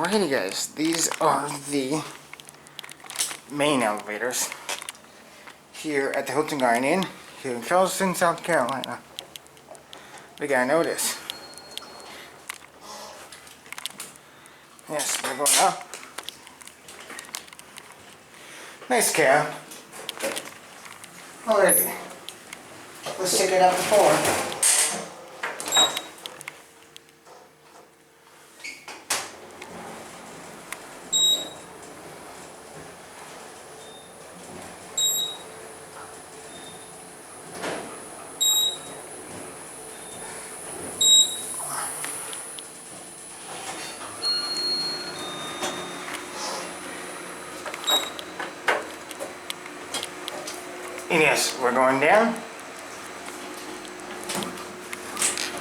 Alrighty guys, these are the main elevators here at the Hilton Garden Inn here in Charleston, South Carolina. We gotta notice. Yes, we're going up. Nice cab. Alrighty. Let's take it up to 4. And yes, we're going down.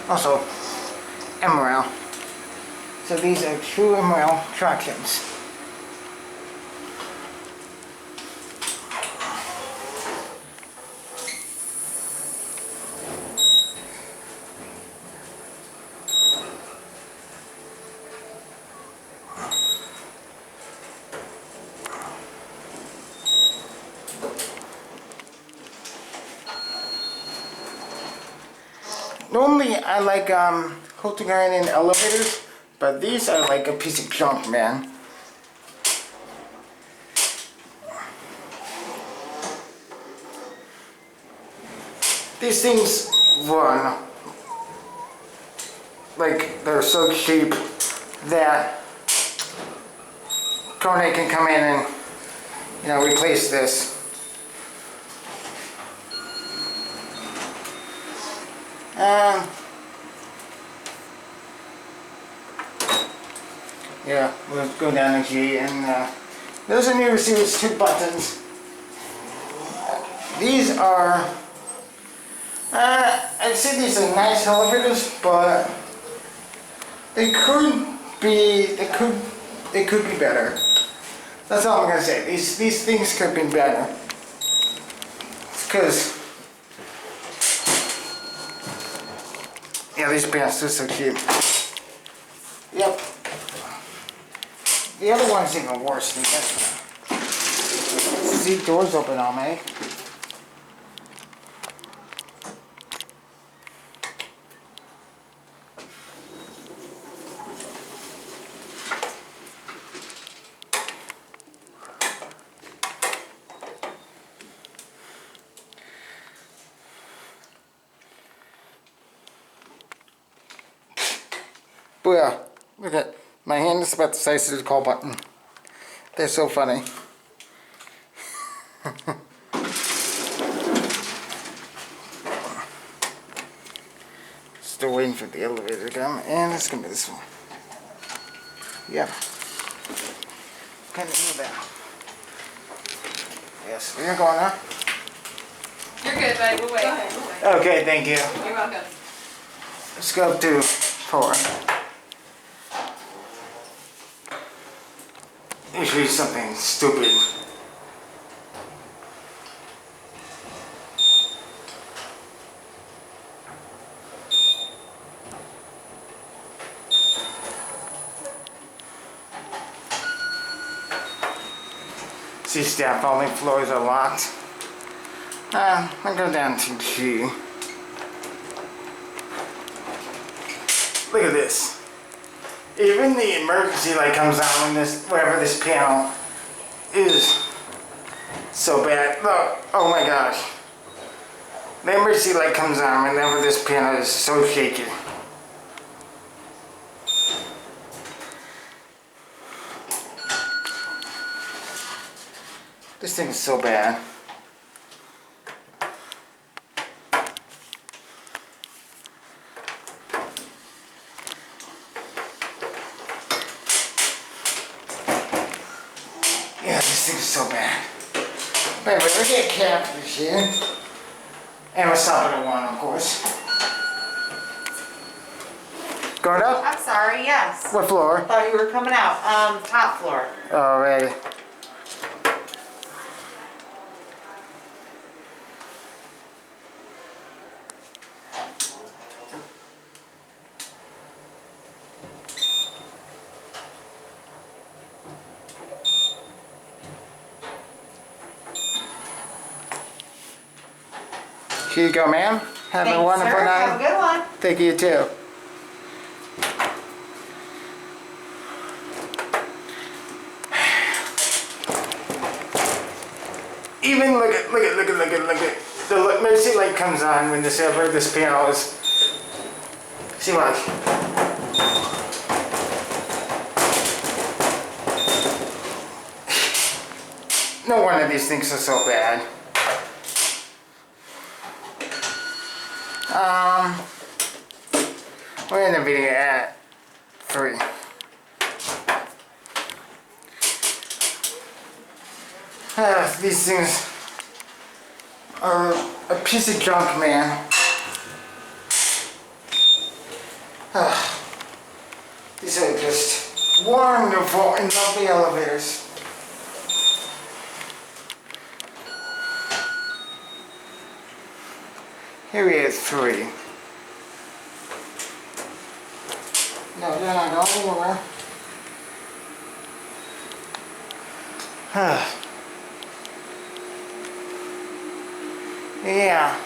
Also, MRL. So these are true MRL attractions. Normally I like Hilton Garden Inn elevators, but these are like a piece of junk, man. These things run like they're so cheap that Kone can come in and, you know, replace this. Yeah, we'll go down to G, and those are new receivers, 2 buttons. These are, I'd say these are nice elevators, but they could be better. That's all I'm gonna say. These things could be better, because yeah, these pants are so cheap. Yep. The other one's even worse than this one. See, doors open on me. Booyah. Look at my hand is about the size of the call button. They're so funny. Still waiting for the elevator to come, and it's gonna be this one. Yep. Kind of knew that. Yes, we're going up. You're good, buddy. We'll wait. Go ahead. Okay, thank you. You're welcome. Let's go up to 4. Usually something stupid. See, staff only floors are locked. I go down to G. Look at this. Even the emergency light comes on when wherever this panel is so bad. Look, oh my gosh. The emergency light comes on whenever this panel is so shaky. This thing is so bad. Yeah, this thing's so bad. But anyway, we're getting capped this year. And we're stopping at 1, of course. Going up? I'm sorry, yes. What floor? Thought you were coming out. Top floor. Alrighty. Here you go, ma'am. Have a Thanks, wonderful sir. night. Have a good one. Thank you too. Even look at the emergency light comes on when this panel is. See what? No one of these things are so bad. We're in the video at 3. These things are a piece of junk, man. These are just wonderful and lovely elevators. Here we are 3. No, they're not going anywhere. Yeah.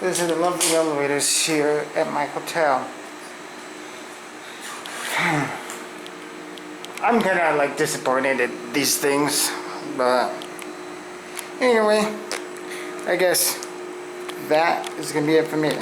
Those are the lovely elevators here at my hotel. I'm kinda like disappointed at these things, but anyway, I guess that is gonna be it for me.